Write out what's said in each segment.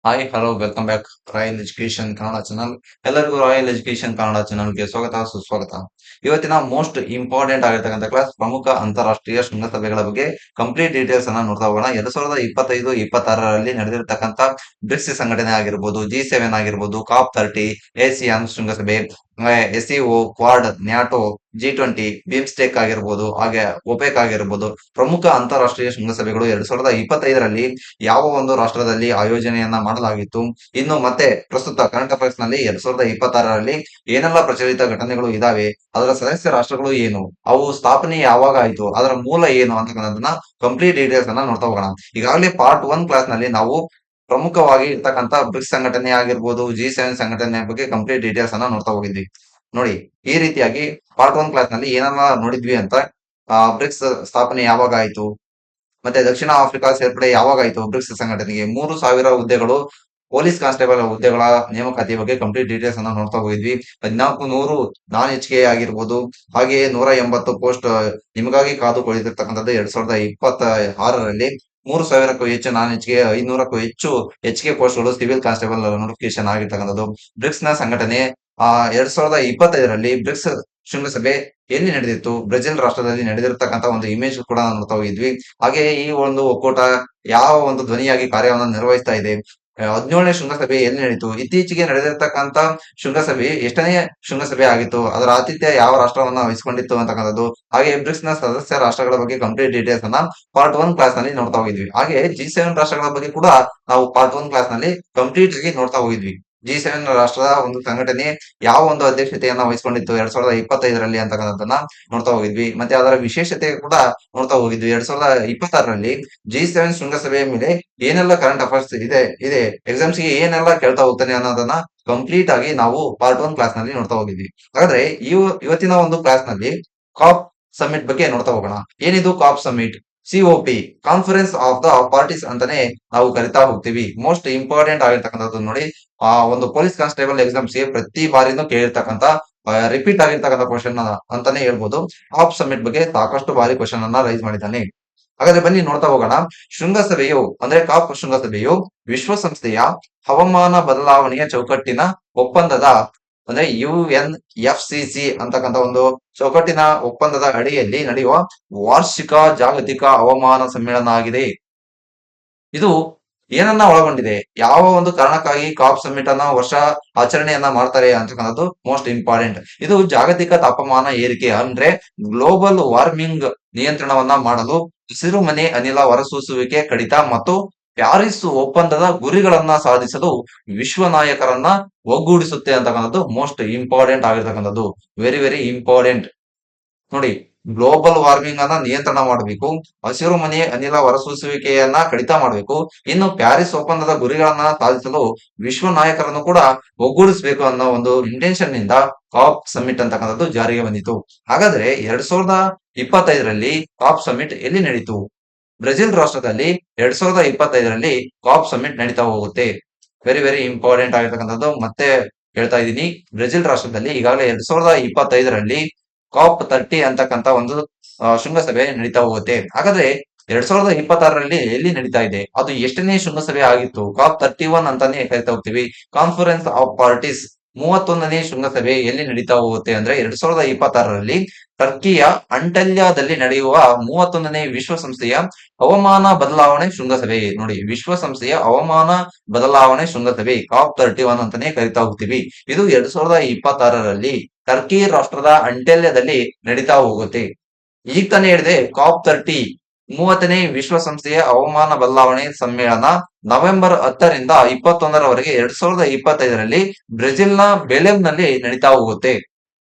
Hi hello welcome back royal education Kannada channel. ಎಲ್ಲರಿಗೂ royal education Kannada ಚಾನಲ್ಗೆ ಸ್ವಾಗತ ಸುಸ್ವಾಗತ. ಇವತ್ತಿನ ಮೋಸ್ಟ್ ಇಂಪಾರ್ಟೆಂಟ್ ಆಗಿರ್ತಕ್ಕಂಥ ಕ್ಲಾಸ್ ಪ್ರಮುಖ ಅಂತಾರಾಷ್ಟ್ರೀಯ ಶೃಂಗಸಭೆಗಳ ಬಗ್ಗೆ ಕಂಪ್ಲೀಟ್ ಡೀಟೇಲ್ಸ್ ಅನ್ನ ನೋಡ್ತಾ ಹೋಗೋಣ. 2025-26ರಲ್ಲಿ ನಡೆದಿರ್ತಕ್ಕಂಥ ಬ್ರಿಕ್ಸ್ ಸಂಘಟನೆ ಆಗಿರ್ಬೋದು, G7 ಆಗಿರ್ಬೋದು, COP30, ASEAN ಶೃಂಗಸಭೆ, SCO, Quad, NATO, G20, BIMSTEC ಆಗಿರ್ಬೋದು, ಹಾಗೆ ಒಪೆಕ್ ಆಗಿರ್ಬೋದು, ಪ್ರಮುಖ ಅಂತಾರಾಷ್ಟ್ರೀಯ ಶೃಂಗಸಭೆಗಳು 2025ರಲ್ಲಿ ಯಾವ ಒಂದು ರಾಷ್ಟ್ರದಲ್ಲಿ ಆಯೋಜನೆಯನ್ನ ಮಾಡಲಾಗಿತ್ತು. ಇನ್ನು ಮತ್ತೆ ಪ್ರಸ್ತುತ ಕರೆಂಟ್ ಅಫೇರ್ಸ್ ನಲ್ಲಿ 2026ರಲ್ಲಿ ಏನೆಲ್ಲ ಪ್ರಚಲಿತ ಘಟನೆಗಳು ಇದಾವೆ, ಅದರ ಸದಸ್ಯ ರಾಷ್ಟ್ರಗಳು ಏನು, ಅವು ಸ್ಥಾಪನೆ ಯಾವಾಗ ಆಯ್ತು, ಅದರ ಮೂಲ ಏನು ಅಂತಕ್ಕಂಥದ್ದನ್ನ ಕಂಪ್ಲೀಟ್ ಡೀಟೇಲ್ಸ್ ಅನ್ನ ನೋಡ್ತಾ ಹೋಗೋಣ. ಈಗಾಗಲೇ ಪಾರ್ಟ್ 1 ಕ್ಲಾಸ್ ನಲ್ಲಿ ನಾವು ಪ್ರಮುಖವಾಗಿ ಇರ್ತಕ್ಕಂಥ ಬ್ರಿಕ್ಸ್ ಸಂಘಟನೆ ಆಗಿರ್ಬೋದು, G7 ಸಂಘಟನೆ ಬಗ್ಗೆ ಕಂಪ್ಲೀಟ್ ಡೀಟೇಲ್ಸ್ ಅನ್ನ ನೋಡ್ತಾ ಹೋಗಿದ್ವಿ. ನೋಡಿ, ಈ ರೀತಿಯಾಗಿ ಪಾರ್ಟ್ 1 ಕ್ಲಾಸ್ ನಲ್ಲಿ ಏನೆಲ್ಲ ನೋಡಿದ್ವಿ ಅಂತ, ಬ್ರಿಕ್ಸ್ ಸ್ಥಾಪನೆ ಯಾವಾಗ ಆಯ್ತು, ಮತ್ತೆ ದಕ್ಷಿಣ ಆಫ್ರಿಕಾ ಸೇರ್ಪಡೆ ಯಾವಾಗಾಯ್ತು ಬ್ರಿಕ್ಸ್ ಸಂಘಟನೆಗೆ, 3,000 ಹುದ್ದೆಗಳು ಪೊಲೀಸ್ ಕಾನ್ಸ್ಟೇಬಲ್ ಹುದ್ದೆಗಳ ನೇಮಕಾತಿ ಬಗ್ಗೆ ಕಂಪ್ಲೀಟ್ ಡೀಟೇಲ್ಸ್ ಅನ್ನ ನೋಡ್ತಾ ಹೋಗಿದ್ವಿ. 1400 ನಾನ್ HK ಆಗಿರ್ಬೋದು, ಹಾಗೆಯೇ 180 ಪೋಸ್ಟ್ ನಿಮಗಾಗಿ ಕಾದು ಕುಳಿತಿರ್ತಕ್ಕಂಥದ್ದು 2026ರಲ್ಲಿ. 3,000ಕ್ಕೂ ಹೆಚ್ಚು ನಾನ್ HK, 500ಕ್ಕೂ ಹೆಚ್ಚು HK ಪೋಸ್ಟ್ಗಳು ಸಿವಿಲ್ ಕಾನ್ಸ್ಟೇಬಲ್ ನೋಟಿಫಿಕೇಶನ್ ಆಗಿರ್ತಕ್ಕಂಥದ್ದು. ಬ್ರಿಕ್ಸ್ ನ ಸಂಘಟನೆ 2025ರಲ್ಲಿ ಬ್ರಿಕ್ಸ್ ಶೃಂಗಸಭೆ ಎಲ್ಲಿ ನಡೆದಿತ್ತು, ಬ್ರೆಜಿಲ್ ರಾಷ್ಟ್ರದಲ್ಲಿ ನಡೆದಿರ್ತಕ್ಕಂಥ ಒಂದು ಇಮೇಜ್ ಕೂಡ ನೋಡ್ತಾ ಹೋಗಿದ್ವಿ. ಹಾಗೆ ಈ ಒಂದು ಒಕ್ಕೂಟ ಯಾವ ಒಂದು ಧ್ವನಿಯಾಗಿ ಕಾರ್ಯವನ್ನು ನಿರ್ವಹಿಸ್ತಾ ಇದೆ, 17ನೇ ಶೃಂಗಸಭೆ ಎಲ್ಲಿ ನಡೀತು, ಇತ್ತೀಚೆಗೆ ನಡೆದಿರ್ತಕ್ಕಂಥ ಶೃಂಗಸಭೆ ಎಷ್ಟನೇ ಶೃಂಗಸಭೆ ಆಗಿತ್ತು, ಅದರ ಆತಿಥ್ಯ ಯಾವ ರಾಷ್ಟ್ರವನ್ನ ವಹಿಸಿಕೊಂಡಿತ್ತು ಅಂತಕ್ಕಂಥದ್ದು, ಹಾಗೆ ಬ್ರಿಕ್ಸ್ ನ ಸದಸ್ಯ ರಾಷ್ಟ್ರಗಳ ಬಗ್ಗೆ ಕಂಪ್ಲೀಟ್ ಡೀಟೇಲ್ಸ್ ಅನ್ನ ಪಾರ್ಟ್ 1 ಕ್ಲಾಸ್ ನಲ್ಲಿ ನೋಡ್ತಾ ಹೋಗಿದ್ವಿ. ಹಾಗೆ G7 ರಾಷ್ಟ್ರಗಳ ಬಗ್ಗೆ ಕೂಡ ನಾವು ಪಾರ್ಟ್ 1 ಕ್ಲಾಸ್ ನಲ್ಲಿ ಕಂಪ್ಲೀಟ್ ಆಗಿ ನೋಡ್ತಾ ಹೋಗಿದ್ವಿ. G7 ರಾಷ್ಟ್ರದ ಒಂದು ಸಂಘಟನೆ ಯಾವ ಒಂದು ಅಧ್ಯಕ್ಷತೆಯನ್ನ ವಹಿಸಿಕೊಂಡಿತ್ತು 2025ರಲ್ಲಿ ಅಂತಕ್ಕಂಥದ್ದನ್ನ ನೋಡ್ತಾ ಹೋಗಿದ್ವಿ. ಮತ್ತೆ ಅದರ ವಿಶೇಷತೆ ಕೂಡ ನೋಡ್ತಾ ಹೋಗಿದ್ವಿ. 2026ರಲ್ಲಿ G7 ಶೃಂಗಸಭೆಯ ಮೇಲೆ ಏನೆಲ್ಲ ಕರೆಂಟ್ ಅಫೇರ್ಸ್ ಇದೆ ಎಕ್ಸಾಮ್ಸ್ ಗೆ ಏನೆಲ್ಲ ಕೇಳ್ತಾ ಹೋಗ್ತಾನೆ ಅನ್ನೋದನ್ನ ಕಂಪ್ಲೀಟ್ ಆಗಿ ನಾವು ಪಾರ್ಟ್ 1 ಕ್ಲಾಸ್ ನಲ್ಲಿ ನೋಡ್ತಾ ಹೋಗಿದ್ವಿ. ಹಾಗಾದ್ರೆ ಇವತ್ತಿನ ಒಂದು ಕ್ಲಾಸ್ ನಲ್ಲಿ ಕಾಪ್ ಸಮಿಟ್ ಬಗ್ಗೆ ನೋಡ್ತಾ ಹೋಗೋಣ. ಏನಿದು COP summit? COP, conference of the parties ಅಂತಾನೆ ನಾವು ಕರಿತಾ ಹೋಗ್ತೀವಿ. ಮೋಸ್ಟ್ ಇಂಪಾರ್ಟೆಂಟ್ ಆಗಿರ್ತಕ್ಕಂಥದ್ದು ನೋಡಿ, ಒಂದು ಪೊಲೀಸ್ ಕಾನ್ಸ್ಟೇಬಲ್ ಎಕ್ಸಾಮ್ಸ್ ಗೆ ಪ್ರತಿ ಬಾರಿನೂ ಕೇಳಿರ್ತಕ್ಕಂಥ ರಿಪೀಟ್ ಆಗಿರ್ತಕ್ಕಂಥ ಕ್ವಶನ್ ಅಂತಾನೆ ಹೇಳ್ಬೋದು. ಕಾಪ್ ಸಮಿಟ್ ಬಗ್ಗೆ ಸಾಕಷ್ಟು ಬಾರಿ ಕ್ವಶನ್ ಅನ್ನ ರೈಸ್ ಮಾಡಿದ್ದಾನೆ. ಹಾಗಾದ್ರೆ ಬನ್ನಿ ನೋಡ್ತಾ ಹೋಗೋಣ. ಶೃಂಗಸಭೆಯು ಅಂದ್ರೆ ಕಾಪ್ ಶೃಂಗಸಭೆಯು ವಿಶ್ವಸಂಸ್ಥೆಯ ಹವಾಮಾನ ಬದಲಾವಣೆಯ ಚೌಕಟ್ಟಿನ ಒಪ್ಪಂದದ ಅಂದ್ರೆ UNFCC ಅಂತಕ್ಕಂಥ ಒಂದು ಚೌಕಟ್ಟಿನ ಒಪ್ಪಂದದ ಅಡಿಯಲ್ಲಿ ನಡೆಯುವ ವಾರ್ಷಿಕ ಜಾಗತಿಕ ಹವಾಮಾನ ಸಮ್ಮೇಳನ ಆಗಿದೆ. ಇದು ಏನನ್ನ ಒಳಗೊಂಡಿದೆ, ಯಾವ ಒಂದು ಕಾರಣಕ್ಕಾಗಿ ಕಾಪ್ ಸಮಿಟ್ ಅನ್ನ ವರ್ಷ ಆಚರಣೆಯನ್ನ ಮಾಡ್ತಾರೆ ಅಂತಕ್ಕಂಥದ್ದು ಮೋಸ್ಟ್ ಇಂಪಾರ್ಟೆಂಟ್. ಇದು ಜಾಗತಿಕ ತಾಪಮಾನ ಏರಿಕೆ ಅಂದ್ರೆ ಗ್ಲೋಬಲ್ ವಾರ್ಮಿಂಗ್ ನಿಯಂತ್ರಣವನ್ನ ಮಾಡಲು, ಹಸಿರುಮನೆ ಅನಿಲ ಹೊರಸೂಸುವಿಕೆ ಕಡಿತ ಮತ್ತು ಪ್ಯಾರಿಸ್ ಒಪ್ಪಂದದ ಗುರಿಗಳನ್ನ ಸಾಧಿಸಲು ವಿಶ್ವ ನಾಯಕರನ್ನ ಒಗ್ಗೂಡಿಸುತ್ತೆ ಅಂತಕ್ಕಂಥದ್ದು ಮೋಸ್ಟ್ ಇಂಪಾರ್ಟೆಂಟ್ ಆಗಿರ್ತಕ್ಕಂಥದ್ದು. Very very important. ನೋಡಿ, ಗ್ಲೋಬಲ್ ವಾರ್ಮಿಂಗ್ ಅನ್ನ ನಿಯಂತ್ರಣ ಮಾಡಬೇಕು, ಹಸಿರು ಮನೆ ಅನಿಲ ಹೊರಸೂಸುವಿಕೆಯನ್ನ ಕಡಿತ ಮಾಡಬೇಕು, ಇನ್ನು ಪ್ಯಾರಿಸ್ ಒಪ್ಪಂದದ ಗುರಿಗಳನ್ನ ಸಾಧಿಸಲು ವಿಶ್ವ ನಾಯಕರನ್ನು ಕೂಡ ಒಗ್ಗೂಡಿಸಬೇಕು ಅನ್ನೋ ಒಂದು ಇಂಟೆನ್ಷನ್ ನಿಂದ ಕಾಪ್ ಸಮಿಟ್ ಅಂತಕ್ಕಂಥದ್ದು ಜಾರಿಗೆ ಬಂದಿತು. ಹಾಗಾದ್ರೆ 2025ರಲ್ಲಿ ಕಾಪ್ ಸಮಿಟ್ ಎಲ್ಲಿ ನಡೀತು? ಬ್ರೆಜಿಲ್ ರಾಷ್ಟ್ರದಲ್ಲಿ 2025ರಲ್ಲಿ ಕಾಪ್ ಸಮಿಟ್ ನಡೀತಾ ಹೋಗುತ್ತೆ. ವೆರಿ ವೆರಿ ಇಂಪಾರ್ಟೆಂಟ್ ಆಗಿರ್ತಕ್ಕಂಥದ್ದು ಮತ್ತೆ ಹೇಳ್ತಾ ಇದ್ದೀನಿ. ಬ್ರೆಜಿಲ್ ರಾಷ್ಟ್ರದಲ್ಲಿ ಈಗಾಗಲೇ 2025ರಲ್ಲಿ COP30 ಅಂತಕ್ಕಂಥ ಒಂದು ಶೃಂಗಸಭೆ ನಡೀತಾ ಹೋಗುತ್ತೆ. ಹಾಗಾದ್ರೆ 2026ರಲ್ಲಿ ಎಲ್ಲಿ ನಡೀತಾ ಇದೆ, ಅದು ಎಷ್ಟನೇ ಶೃಂಗಸಭೆ ಆಗಿತ್ತು? COP31 ಅಂತಾನೆ ಕರಿತಾ ಹೋಗ್ತೀವಿ. ಕಾನ್ಫರೆನ್ಸ್ ಆಫ್ ಪಾರ್ಟೀಸ್ 31ನೇ ಶೃಂಗಸಭೆ ಎಲ್ಲಿ ನಡೀತಾ ಹೋಗುತ್ತೆ ಅಂದ್ರೆ 2026ರಲ್ಲಿ ಟರ್ಕಿಯ ಅಂಟಲ್ಯಾದಲ್ಲಿ ನಡೆಯುವ 31ನೇ ವಿಶ್ವಸಂಸ್ಥೆಯ ಹವಾಮಾನ ಬದಲಾವಣೆ ಶೃಂಗಸಭೆ. ನೋಡಿ, ವಿಶ್ವಸಂಸ್ಥೆಯ ಹವಾಮಾನ ಬದಲಾವಣೆ ಶೃಂಗಸಭೆ COP31 ಅಂತಾನೆ ಕರಿತಾ ಹೋಗ್ತೀವಿ. ಇದು 2026ರಲ್ಲಿ ಟರ್ಕಿ ರಾಷ್ಟ್ರದ ಅಂಟಲ್ಯದಲ್ಲಿ ನಡೀತಾ ಹೋಗುತ್ತೆ. ಈಗ ತಾನೇ ಹೇಳಿದೆ COP30 30ನೇ ವಿಶ್ವಸಂಸ್ಥೆಯ ಹವಾಮಾನ ಬದಲಾವಣೆ ಸಮ್ಮೇಳನ ನವೆಂಬರ್ 10ರಿಂದ 21ರವರೆಗೆ 2025ರಲ್ಲಿ ಬ್ರೆಜಿಲ್ನ ಬೆಲೆಮ್ನಲ್ಲಿ ನಡೀತಾ ಹೋಗುತ್ತೆ.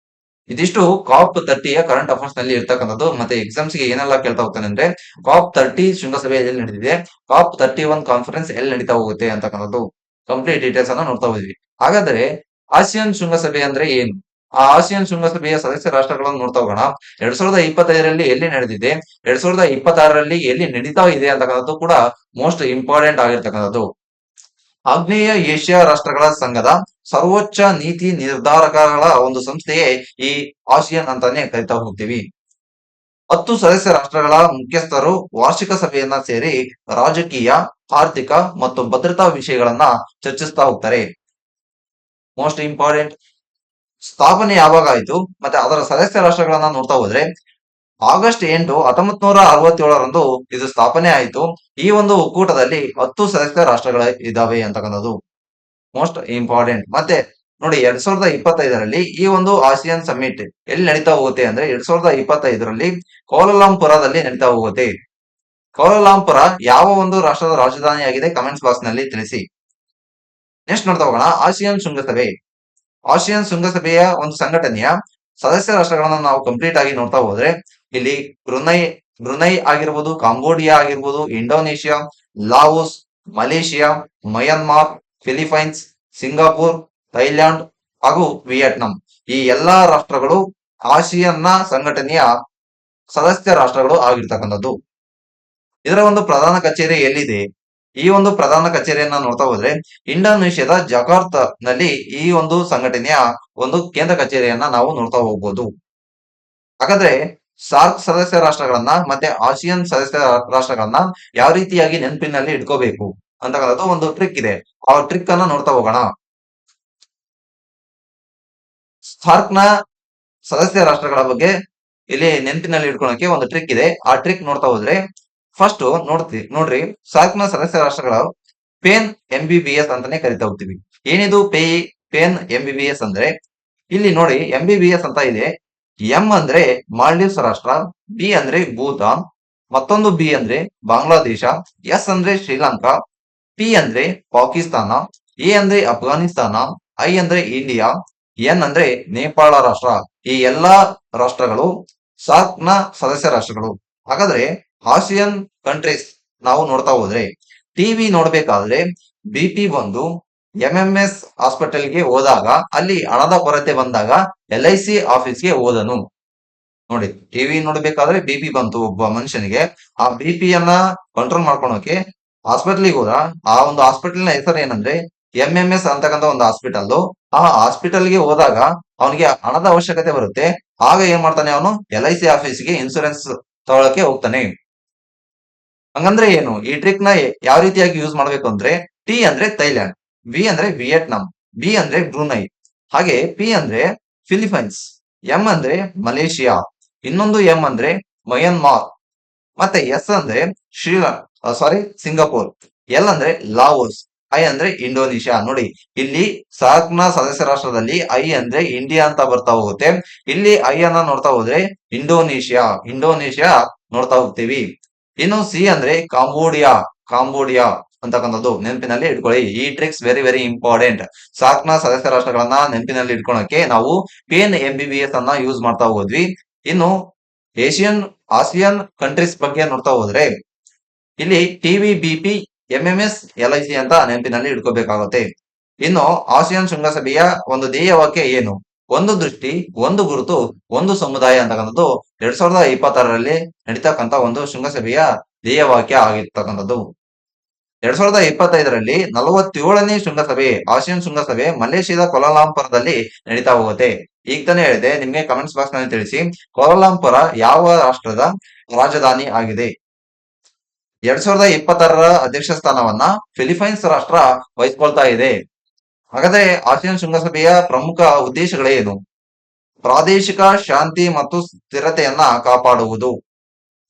ಇದಿಷ್ಟು COP30ಯ ಕರೆಂಟ್ ಅಫೇರ್ಸ್ ನಲ್ಲಿ ಇರ್ತಕ್ಕಂಥದ್ದು. ಮತ್ತೆ ಎಕ್ಸಾಮ್ಸ್ ಗೆ ಏನೆಲ್ಲ ಕೇಳ್ತಾ ಹೋಗ್ತಾನೆ ಅಂದ್ರೆ COP30 ಶೃಂಗಸಭೆ ಎಲ್ಲಿ ನಡೆದಿದೆ, COP31 ಕಾನ್ಫರೆನ್ಸ್ ಎಲ್ಲಿ ನಡೀತಾ ಹೋಗುತ್ತೆ ಅಂತಕ್ಕಂಥದ್ದು ಕಂಪ್ಲೀಟ್ ಡೀಟೇಲ್ಸ್ ಅನ್ನ ನೋಡ್ತಾ ಹೋದ್ವಿ. ಹಾಗಾದ್ರೆ ಆಸಿಯಾನ್ ಶೃಂಗಸಭೆ ಅಂದ್ರೆ ಏನು? ಆ ಆಸಿಯಾನ್ ಶೃಂಗಸಭೆಯ ಸದಸ್ಯ ರಾಷ್ಟ್ರಗಳನ್ನು ನೋಡ್ತಾ ಹೋಗೋಣ. 2025ರಲ್ಲಿ ಎಲ್ಲಿ ನಡೆದಿದೆ, 2026ರಲ್ಲಿ ಎಲ್ಲಿ ನಡೀತಾ ಇದೆ ಅಂತಕ್ಕಂಥದ್ದು ಕೂಡ ಮೋಸ್ಟ್ ಇಂಪಾರ್ಟೆಂಟ್ ಆಗಿರ್ತಕ್ಕಂಥದ್ದು. ಆಗ್ನೇಯ ಏಷ್ಯಾ ರಾಷ್ಟ್ರಗಳ ಸಂಘದ ಸರ್ವೋಚ್ಚ ನೀತಿ ನಿರ್ಧಾರಕಗಳ ಒಂದು ಸಂಸ್ಥೆಯೇ ಈ ಆಸಿಯಾನ್ ಅಂತಾನೆ ಕರಿತಾ ಹೋಗ್ತೀವಿ. 10 ಸದಸ್ಯ ರಾಷ್ಟ್ರಗಳ ಮುಖ್ಯಸ್ಥರು ವಾರ್ಷಿಕ ಸಭೆಯನ್ನ ಸೇರಿ ರಾಜಕೀಯ, ಆರ್ಥಿಕ ಮತ್ತು ಭದ್ರತಾ ವಿಷಯಗಳನ್ನ ಚರ್ಚಿಸ್ತಾ ಹೋಗ್ತಾರೆ. ಮೋಸ್ಟ್ ಇಂಪಾರ್ಟೆಂಟ್, ಸ್ಥಾಪನೆ ಯಾವಾಗ ಆಯ್ತು ಮತ್ತೆ ಅದರ ಸದಸ್ಯ ರಾಷ್ಟ್ರಗಳನ್ನ ನೋಡ್ತಾ ಹೋದ್ರೆ ಆಗಸ್ಟ್ 8, 1967ರಂದು ಇದು ಸ್ಥಾಪನೆ ಆಯಿತು. ಈ ಒಂದು ಒಕ್ಕೂಟದಲ್ಲಿ 10 ಸದಸ್ಯ ರಾಷ್ಟ್ರಗಳು ಇದಾವೆ ಅಂತಕ್ಕಂಥದ್ದು ಮೋಸ್ಟ್ ಇಂಪಾರ್ಟೆಂಟ್. ಮತ್ತೆ ನೋಡಿ 2025ರಲ್ಲಿ ಈ ಒಂದು ಆಸಿಯಾನ್ ಸಮ್ಮಿಟ್ ಎಲ್ಲಿ ನಡೀತಾ ಹೋಗುತ್ತೆ ಅಂದ್ರೆ 2025ರಲ್ಲಿ ಕೌಲಾಲಂಪುರದಲ್ಲಿ ನಡೀತಾ ಹೋಗುತ್ತೆ. ಕೌಲಾಲಂಪುರ ಯಾವ ಒಂದು ರಾಷ್ಟ್ರದ ರಾಜಧಾನಿಯಾಗಿದೆ ಕಮೆಂಟ್ಸ್ ಬಾಕ್ಸ್ ನಲ್ಲಿ ತಿಳಿಸಿ. ನೆಕ್ಸ್ಟ್ ನೋಡ್ತಾ ಹೋಗೋಣ ಆಸಿಯಾನ್ ಶೃಂಗಸಭೆ. ಆಸಿಯಾನ್ ಶೃಂಗಸಭೆಯ ಒಂದು ಸಂಘಟನೆಯ ಸದಸ್ಯ ರಾಷ್ಟ್ರಗಳನ್ನ ನಾವು ಕಂಪ್ಲೀಟ್ ಆಗಿ ನೋಡ್ತಾ ಹೋದ್ರೆ ಇಲ್ಲಿ ಬ್ರುನೈ ಆಗಿರ್ಬೋದು, ಕಾಂಬೋಡಿಯಾ ಆಗಿರ್ಬೋದು, Indonesia, Laos, Malaysia, Myanmar, Philippines, Singapore, Thailand ಹಾಗೂ ವಿಯೆಟ್ನಾಂ ಈ ಎಲ್ಲಾ ರಾಷ್ಟ್ರಗಳು ಆಸಿಯಾನ್ನ ಸಂಘಟನೆಯ ಸದಸ್ಯ ರಾಷ್ಟ್ರಗಳು ಆಗಿರ್ತಕ್ಕಂಥದ್ದು. ಇದರ ಒಂದು ಪ್ರಧಾನ ಕಚೇರಿ ಎಲ್ಲಿದೆ? ಈ ಒಂದು ಪ್ರಧಾನ ಕಚೇರಿಯನ್ನ ನೋಡ್ತಾ ಹೋದ್ರೆ ಇಂಡೋನೇಷ್ಯಾದ ಜಕಾರ್ತಾ ನಲ್ಲಿ ಈ ಒಂದು ಸಂಘಟನೆಯ ಒಂದು ಕೇಂದ್ರ ಕಚೇರಿಯನ್ನ ನಾವು ನೋಡ್ತಾ ಹೋಗ್ಬೋದು. ಹಾಗಾದ್ರೆ ಸಾರ್ಕ್ ಸದಸ್ಯ ರಾಷ್ಟ್ರಗಳನ್ನ ಮತ್ತೆ ಆಸಿಯಾನ್ ಸದಸ್ಯ ರಾಷ್ಟ್ರಗಳನ್ನ ಯಾವ ರೀತಿಯಾಗಿ ನೆನಪಿನಲ್ಲಿ ಇಟ್ಕೋಬೇಕು ಅಂತಕ್ಕಂಥದ್ದು ಒಂದು ಟ್ರಿಕ್ ಇದೆ. ಆ ಟ್ರಿಕ್ ಅನ್ನ ನೋಡ್ತಾ ಹೋಗೋಣ. ಸಾರ್ಕ್ ನ ಸದಸ್ಯ ರಾಷ್ಟ್ರಗಳ ಬಗ್ಗೆ ಇಲ್ಲಿ ನೆನಪಿನಲ್ಲಿ ಇಟ್ಕೊಳಕ್ಕೆ ಒಂದು ಟ್ರಿಕ್ ಇದೆ. ಆ ಟ್ರಿಕ್ ನೋಡ್ತಾ ಹೋದ್ರೆ ಫಸ್ಟ್ ನೋಡ್ರಿ ಸಾರ್ಕ್ ನ ಸದಸ್ಯ ರಾಷ್ಟ್ರಗಳ ಪೇನ್ MBBS ಅಂತಾನೆ ಕರಿತಾ ಹೋಗ್ತೀವಿ. ಏನಿದು ಪೇನ್ MBBS ಅಂದ್ರೆ ಇಲ್ಲಿ ನೋಡಿ MBBS ಅಂತ ಇದೆ. ಎಂ ಅಂದ್ರೆ ಮಾಲ್ಡೀವ್ಸ್ ರಾಷ್ಟ್ರ, ಬಿ ಅಂದ್ರೆ ಭೂತಾನ್, ಮತ್ತೊಂದು ಬಿ ಅಂದ್ರೆ ಬಾಂಗ್ಲಾದೇಶ, ಎಸ್ ಅಂದ್ರೆ ಶ್ರೀಲಂಕಾ, ಪಿ ಅಂದ್ರೆ ಪಾಕಿಸ್ತಾನ, ಎ ಅಂದ್ರೆ ಅಫ್ಘಾನಿಸ್ತಾನ, ಐ ಅಂದ್ರೆ ಇಂಡಿಯಾ, ಎನ್ ಅಂದ್ರೆ ನೇಪಾಳ ರಾಷ್ಟ್ರ. ಈ ಎಲ್ಲಾ ರಾಷ್ಟ್ರಗಳು ಸಾರ್ಕ್ ನ ಸದಸ್ಯ ರಾಷ್ಟ್ರಗಳು. ಹಾಗಾದ್ರೆ ಆಸಿಯನ್ ಕಂಟ್ರೀಸ್ ನಾವು ನೋಡ್ತಾ ಹೋದ್ರೆ ಟಿವಿ ನೋಡ್ಬೇಕಾದ್ರೆ BP ಬಂದು MMS ಹಾಸ್ಪಿಟಲ್ಗೆ ಹೋದಾಗ ಅಲ್ಲಿ ಹಣದ ಕೊರತೆ ಬಂದಾಗ LIC ಆಫೀಸ್ಗೆ ಹೋದನು. ನೋಡಿ ಟಿವಿ ನೋಡ್ಬೇಕಾದ್ರೆ BP ಬಂತು ಒಬ್ಬ ಮನುಷ್ಯನಿಗೆ. ಆ BP ಕಂಟ್ರೋಲ್ ಮಾಡ್ಕೊಳಕ್ಕೆ ಹಾಸ್ಪಿಟಲ್ಗೆ ಹೋದ. ಆ ಒಂದು ಹಾಸ್ಪಿಟಲ್ ನ ಹೆಸರು ಏನಂದ್ರೆ MMS ಅಂತಕ್ಕಂಥ ಒಂದು ಹಾಸ್ಪಿಟಲ್. ಆ ಹಾಸ್ಪಿಟಲ್ಗೆ ಹೋದಾಗ ಅವನಿಗೆ ಹಣದ ಅವಶ್ಯಕತೆ ಬರುತ್ತೆ. ಆಗ ಏನ್ ಮಾಡ್ತಾನೆ ಅವನು LIC ಆಫೀಸ್ಗೆ ಇನ್ಸೂರೆನ್ಸ್ ತಗೊಳಕ್ಕೆ ಹೋಗ್ತಾನೆ. ಹಂಗಂದ್ರೆ ಏನು? ಈ ಟ್ರಿಕ್ ನ ಯಾವ ರೀತಿಯಾಗಿ ಯೂಸ್ ಮಾಡ್ಬೇಕು ಅಂದ್ರೆ ಟಿ ಅಂದ್ರೆ ಥೈಲ್ಯಾಂಡ್, ವಿ ಅಂದ್ರೆ ವಿಯೆಟ್ನಾಂ, ಬಿ ಅಂದ್ರೆ ಬ್ರೂನೈ, ಹಾಗೆ ಪಿ ಅಂದ್ರೆ ಫಿಲಿಪೈನ್ಸ್, ಎಂ ಅಂದ್ರೆ ಮಲೇಷಿಯಾ, ಇನ್ನೊಂದು ಎಂ ಅಂದ್ರೆ ಮಯನ್ಮಾರ್, ಮತ್ತೆ ಎಸ್ ಅಂದ್ರೆ ಸಿಂಗಾಪುರ್, ಎಲ್ ಅಂದ್ರೆ ಲಾವೋಸ್, ಐ ಅಂದ್ರೆ ಇಂಡೋನೇಷಿಯಾ. ನೋಡಿ ಇಲ್ಲಿ ಸಾರ್ಕ್ ನ ಸದಸ್ಯ ರಾಷ್ಟ್ರದಲ್ಲಿ ಐ ಅಂದ್ರೆ ಇಂಡಿಯಾ ಅಂತ ಬರ್ತಾ ಹೋಗುತ್ತೆ. ಇಲ್ಲಿ ಐ ಅನ್ನ ನೋಡ್ತಾ ಹೋದ್ರೆ ಇಂಡೋನೇಷಿಯಾ ನೋಡ್ತಾ ಹೋಗ್ತೀವಿ. ಇನ್ನು ಸಿ ಅಂದ್ರೆ ಕಾಂಬೋಡಿಯಾ ಅಂತಕ್ಕಂಥದ್ದು ನೆನಪಿನಲ್ಲಿ ಇಟ್ಕೊಳ್ಳಿ. ಈ tricks very very important. SAARC ನ ಸದಸ್ಯ ರಾಷ್ಟ್ರಗಳನ್ನ ನೆನಪಿನಲ್ಲಿ ಇಟ್ಕೊಳಕ್ಕೆ ನಾವು ಪೇನ್ MBBS ಅನ್ನ ಯೂಸ್ ಮಾಡ್ತಾ ಹೋದ್ವಿ. ಇನ್ನು ಆಸಿಯನ್ ಕಂಟ್ರೀಸ್ ಬಗ್ಗೆ ನೋಡ್ತಾ ಹೋದ್ರೆ ಇಲ್ಲಿ ಟಿವಿ, BP, MMS, LIC ಅಂತ ನೆನಪಿನಲ್ಲಿ ಇಟ್ಕೋಬೇಕಾಗುತ್ತೆ. ಇನ್ನು ಆಸಿಯಾನ್ ಶೃಂಗಸಭೆಯ ಒಂದು ಧ್ಯೇಯ ವಾಕ್ಯ ಏನು? ಒಂದು ದೃಷ್ಟಿ, ಒಂದು ಗುರುತು, ಒಂದು ಸಮುದಾಯ ಅಂತಕ್ಕಂಥದ್ದು 2026ರಲ್ಲಿ ನಡೀತಕ್ಕಂತ ಒಂದು ಶೃಂಗಸಭೆಯ ಧ್ಯೇಯ ವಾಕ್ಯ ಆಗಿರ್ತಕ್ಕಂಥದ್ದು. 2025ರಲ್ಲಿ 47ನೇ ಶೃಂಗಸಭೆ ಆಸಿಯಾನ್ ಶೃಂಗಸಭೆ ಮಲೇಷಿಯಾದ ಕೌಲಾಲಂಪುರದಲ್ಲಿ ನಡೀತಾ ಹೋಗುತ್ತೆ. ಈಗ ತಾನೇ ಹೇಳಿದೆ, ನಿಮ್ಗೆ ಕಮೆಂಟ್ಸ್ ಬಾಕ್ಸ್ ನಲ್ಲಿ ತಿಳಿಸಿ ಕೌಲಾಲಂಪುರ ಯಾವ ರಾಷ್ಟ್ರದ ರಾಜಧಾನಿ ಆಗಿದೆ. 2026ರ ಅಧ್ಯಕ್ಷ ಸ್ಥಾನವನ್ನ ಫಿಲಿಪೈನ್ಸ್ ರಾಷ್ಟ್ರ ವಹಿಸ್ಕೊಳ್ತಾ ಇದೆ. ಹಾಗಾದ್ರೆ ಆಸಿಯಾನ್ ಶೃಂಗಸಭೆಯ ಪ್ರಮುಖ ಉದ್ದೇಶಗಳೇನು? ಪ್ರಾದೇಶಿಕ ಶಾಂತಿ ಮತ್ತು ಸ್ಥಿರತೆಯನ್ನ ಕಾಪಾಡುವುದು,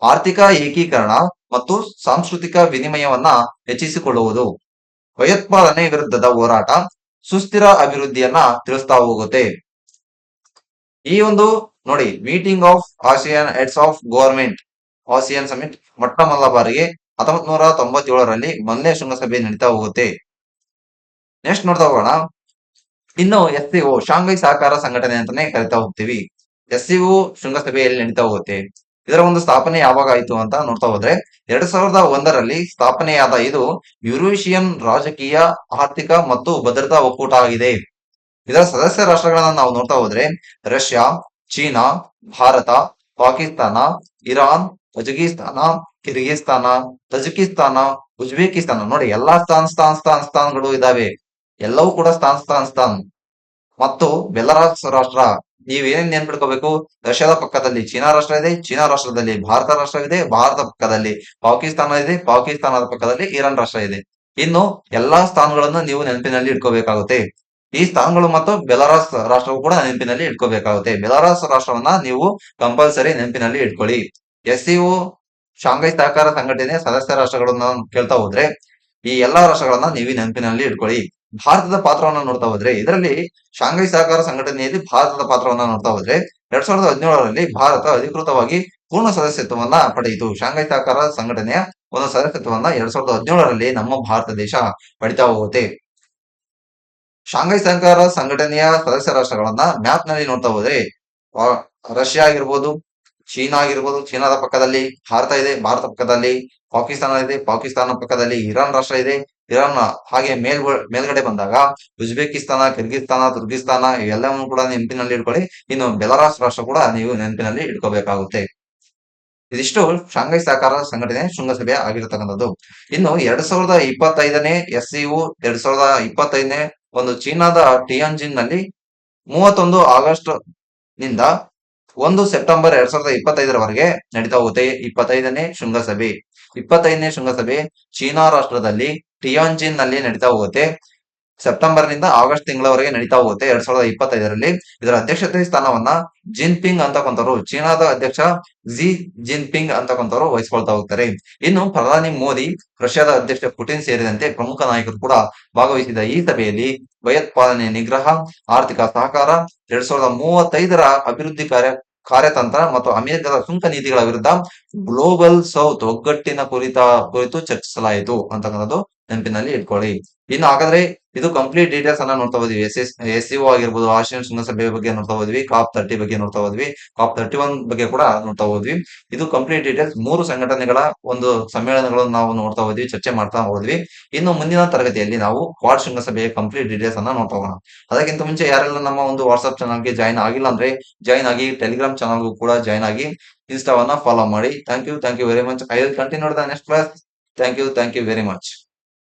ಆರ್ಥಿಕ ಏಕೀಕರಣ ಮತ್ತು ಸಾಂಸ್ಕೃತಿಕ ವಿನಿಮಯವನ್ನ ಹೆಚ್ಚಿಸಿಕೊಳ್ಳುವುದು, ಭಯೋತ್ಪಾದನೆ ವಿರುದ್ಧದ ಹೋರಾಟ, ಸುಸ್ಥಿರ ಅಭಿವೃದ್ಧಿಯನ್ನ ತಿಳಿಸ್ತಾ ಹೋಗುತ್ತೆ. ಈ ಒಂದು ನೋಡಿ meeting of ASEAN heads of government ASEAN summit ಮೊಟ್ಟ ಮೊದಲ ಬಾರಿಗೆ 1997ರಲ್ಲಿ ಮೊದಲನೇ ಶೃಂಗಸಭೆ ನಡೀತಾ ಹೋಗುತ್ತೆ. ನೆಕ್ಸ್ಟ್ ನೋಡ್ತಾ ಹೋಗೋಣ. ಇನ್ನು SCO ಶಾಂಘೈ ಸಹಕಾರ ಸಂಘಟನೆ ಅಂತಾನೆ ಕರಿತಾ ಹೋಗ್ತೀವಿ. SCO ಶೃಂಗಸಭೆಯಲ್ಲಿ ನಡೀತಾ ಹೋಗುತ್ತೆ. ಇದರ ಒಂದು ಸ್ಥಾಪನೆ ಯಾವಾಗ ಆಯ್ತು ಅಂತ ನೋಡ್ತಾ ಹೋದ್ರೆ 2001ರಲ್ಲಿ ಸ್ಥಾಪನೆಯಾದ ಇದು ಯುರೇಷಿಯನ್ ರಾಜಕೀಯ, ಆರ್ಥಿಕ ಮತ್ತು ಭದ್ರತಾ ಒಕ್ಕೂಟ ಆಗಿದೆ. ಇದರ ಸದಸ್ಯ ರಾಷ್ಟ್ರಗಳನ್ನ ನಾವು ನೋಡ್ತಾ ಹೋದ್ರೆ Russia, China, Bharat, Pakistan, Iran, Kazakhstan, Kyrgyzstan, Tajikistan, Uzbekistan. ನೋಡಿ ಎಲ್ಲಾ ಸ್ಥಾನಗಳು ಇದಾವೆ. ಎಲ್ಲವೂ ಕೂಡ ಸ್ಥಾನ್ ಮತ್ತು ಬೆಲರಾಸ್ ರಾಷ್ಟ್ರ ನೀವೇನೇನ್ ನೆನ್ಪಿಟ್ಕೋಬೇಕು, ರಷ್ಯಾದ ಪಕ್ಕದಲ್ಲಿ ಚೀನಾ ರಾಷ್ಟ್ರ ಇದೆ, ಚೀನಾ ರಾಷ್ಟ್ರದಲ್ಲಿ ಭಾರತ ರಾಷ್ಟ್ರವಿದೆ, ಭಾರತ ಪಕ್ಕದಲ್ಲಿ ಪಾಕಿಸ್ತಾನ ಇದೆ, ಪಾಕಿಸ್ತಾನದ ಪಕ್ಕದಲ್ಲಿ ಇರಾನ್ ರಾಷ್ಟ್ರ ಇದೆ. ಇನ್ನು ಎಲ್ಲಾ ಸ್ಥಾನಗಳನ್ನು ನೀವು ನೆನಪಿನಲ್ಲಿ ಇಟ್ಕೋಬೇಕಾಗುತ್ತೆ. ಈ ಸ್ಥಾನಗಳು ಮತ್ತು ಬೆಲಾರಸ್ ರಾಷ್ಟ್ರವು ಕೂಡ ನೆನಪಿನಲ್ಲಿ ಇಟ್ಕೋಬೇಕಾಗುತ್ತೆ. ಬೆಲಾರಸ್ ರಾಷ್ಟ್ರವನ್ನ ನೀವು ಕಂಪಲ್ಸರಿ ನೆನಪಿನಲ್ಲಿ ಇಟ್ಕೊಳ್ಳಿ. ಎಸ್ಸಿಒ ಶಾಂಘೈ ಸಹಕಾರ ಸಂಘಟನೆಯ ಸದಸ್ಯ ರಾಷ್ಟ್ರಗಳನ್ನ ಕೇಳ್ತಾ ಹೋದ್ರೆ ಈ ಎಲ್ಲಾ ರಾಷ್ಟ್ರಗಳನ್ನ ನೀವು ನೆನಪಿನಲ್ಲಿ ಇಟ್ಕೊಳ್ಳಿ. ಭಾರತದ ಪಾತ್ರವನ್ನ ನೋಡ್ತಾ ಹೋದ್ರೆ ಇದರಲ್ಲಿ ಶಾಂಘೈ ಸಹಕಾರ ಸಂಘಟನೆಯಲ್ಲಿ ಭಾರತದ ಪಾತ್ರವನ್ನ ನೋಡ್ತಾ ಹೋದ್ರೆ 2017ರಲ್ಲಿ ಭಾರತ ಅಧಿಕೃತವಾಗಿ ಪೂರ್ಣ ಸದಸ್ಯತ್ವವನ್ನ ಪಡೆಯಿತು. ಶಾಂಘೈ ಸಹಕಾರ ಸಂಘಟನೆಯ ಒಂದು ಸದಸ್ಯತ್ವವನ್ನ 2017ರಲ್ಲಿ ನಮ್ಮ ಭಾರತ ದೇಶ ಪಡಿತಾ ಹೋಗುತ್ತೆ. ಶಾಂಘೈ ಸಹಕಾರ ಸಂಘಟನೆಯ ಸದಸ್ಯ ರಾಷ್ಟ್ರಗಳನ್ನ ಮ್ಯಾಪ್ ನಲ್ಲಿ ನೋಡ್ತಾ ಹೋದ್ರೆ ಆ, ರಷ್ಯಾ ಆಗಿರ್ಬೋದು, ಚೀನಾ ಆಗಿರ್ಬೋದು, ಚೀನಾದ ಪಕ್ಕದಲ್ಲಿ ಭಾರತ ಇದೆ, ಭಾರತ ಪಕ್ಕದಲ್ಲಿ ಪಾಕಿಸ್ತಾನ ಇದೆ, ಪಾಕಿಸ್ತಾನ ಪಕ್ಕದಲ್ಲಿ ಇರಾನ್ ರಾಷ್ಟ್ರ ಇದೆ, ಇರಾನ್ ಹಾಗೆ ಮೇಲ್ಗಡೆ ಬಂದಾಗ ಉಜ್ಬೇಕಿಸ್ತಾನ, ಕಿರ್ಗಿಸ್ತಾನ, ತುರ್ಗಿಸ್ತಾನ ಇವೆಲ್ಲವನ್ನು ಕೂಡ ನೆನಪಿನಲ್ಲಿ ಇಟ್ಕೊಳ್ಳಿ. ಇನ್ನು ಬೆಲಾರಸ್ ರಾಷ್ಟ್ರ ಕೂಡ ನೀವು ನೆನಪಿನಲ್ಲಿ ಇಟ್ಕೋಬೇಕಾಗುತ್ತೆ. ಇದಿಷ್ಟು ಶಾಂಘೈ ಸಹಕಾರ ಸಂಘಟನೆ ಶೃಂಗಸಭೆ ಆಗಿರತಕ್ಕಂಥದ್ದು. ಇನ್ನು 2025ನೇ ಎಸ್ಸಿಒ 2025ನೇ ಒಂದು ಚೀನಾದ ಟಿಯಾನ್ಜಿನ್ ನಲ್ಲಿ 31 ಆಗಸ್ಟ್ ನಿಂದ 1 ಸೆಪ್ಟೆಂಬರ್ 2025ರವರೆಗೆ ನಡೀತಾ ಹೋಗುತ್ತೆ 25ನೇ ಶೃಂಗಸಭೆ. 25ನೇ ಶೃಂಗಸಭೆ ಚೀನಾ ರಾಷ್ಟ್ರದಲ್ಲಿ ಟಿಯಾನ್ಜಿನ್ ನಲ್ಲಿ ನಡೀತಾ ಹೋಗುತ್ತೆ. ಸೆಪ್ಟೆಂಬರ್ ನಿಂದ ಆಗಸ್ಟ್ ತಿಂಗಳವರೆಗೆ ನಡೀತಾ ಹೋಗುತ್ತೆ 2025ರಲ್ಲಿ. ಇದರ ಅಧ್ಯಕ್ಷತೆ ಸ್ಥಾನವನ್ನ ಜಿನ್ಪಿಂಗ್ ಅಂತಕ್ಕಂಥವ್ರು, ಚೀನಾದ ಅಧ್ಯಕ್ಷ ಜಿ ಜಿನ್ಪಿಂಗ್ ಅಂತಕ್ಕಂಥವ್ರು ವಹಿಸ್ಕೊಳ್ತಾ ಹೋಗ್ತಾರೆ. ಇನ್ನು ಪ್ರಧಾನಿ ಮೋದಿ, ರಷ್ಯಾದ ಅಧ್ಯಕ್ಷ ಪುಟಿನ್ ಸೇರಿದಂತೆ ಪ್ರಮುಖ ನಾಯಕರು ಕೂಡ ಭಾಗವಹಿಸಿದ ಈ ಸಭೆಯಲ್ಲಿ ಭಯೋತ್ಪಾದನೆ ನಿಗ್ರಹ, ಆರ್ಥಿಕ ಸಹಕಾರ, 2035ರ ಅಭಿವೃದ್ಧಿ ಕಾರ್ಯತಂತ್ರ ಮತ್ತು ಅಮೆರಿಕದ ಸುಂಕ ನೀತಿಗಳ ವಿರುದ್ಧ ಗ್ಲೋಬಲ್ ಸೌತ್ ಒಗ್ಗಟ್ಟಿನ ಕುರಿತು ಚರ್ಚಿಸಲಾಯಿತು ಅಂತಕ್ಕಂಥದ್ದು ನೆನಪಿನಲ್ಲಿ ಇಟ್ಕೊಳ್ಳಿ. ಇನ್ನು ಹಾಗಾದ್ರೆ ಇದು ಕಂಪ್ಲೀಟ್ ಡೀಟೇಲ್ಸ್ ಅನ್ನ ನೋಡ್ತಾ ಹೋದ್ವಿ. ಎಸ್ಸಿಒ ಆಗಿರ್ಬೋದು, ಆಸಿಯಾನ್ ಶೃಂಗಸಭೆ ಬಗ್ಗೆ ನೋಡ್ತಾ ಹೋದ್ವಿ, COP30 ಬಗ್ಗೆ ನೋಡ್ತಾ ಹೋದ್ವಿ, COP31 ಬಗ್ಗೆ ಕೂಡ ನೋಡ್ತಾ ಹೋದ್ವಿ. ಇದು ಕಂಪ್ಲೀಟ್ ಡೀಟೇಲ್ಸ್ 3 ಸಂಘಟನೆಗಳ ಒಂದು ಸಮ್ಮೇಳನಗಳನ್ನು ನಾವು ನೋಡ್ತಾ ಹೋದ್ವಿ, ಚರ್ಚೆ ಮಾಡ್ತಾ ಹೋದ್ವಿ. ಇನ್ನು ಮುಂದಿನ ತರಗತಿಯಲ್ಲಿ ನಾವು ಕ್ವಾಡ್ ಶೃಂಗಸಭೆಯ ಕಂಪ್ಲೀಟ್ ಡೀಟೇಲ್ಸ್ ಅನ್ನ ನೋಡ್ತಾ ಹೋಗೋಣ. ಅದಕ್ಕಿಂತ ಮುಂಚೆ ಯಾರೆಲ್ಲ ನಮ್ಮ ಒಂದು ವಾಟ್ಸ್ಆಪ್ ಚಾನಲ್ಗೆ ಜಾಯಿನ್ ಆಗಿಲ್ಲ ಅಂದ್ರೆ ಜಾಯಿನ್ ಆಗಿ, ಟೆಲಿಗ್ರಾಮ್ ಚಾನಲ್ಗೂ ಕೂಡ ಜಾಯಿನ್ ಆಗಿ, ಇನ್ಸ್ಟಾವನ್ನ ಫಾಲೋ ಮಾಡಿ. Thank you very much. I will continue the next class. Thank you very much.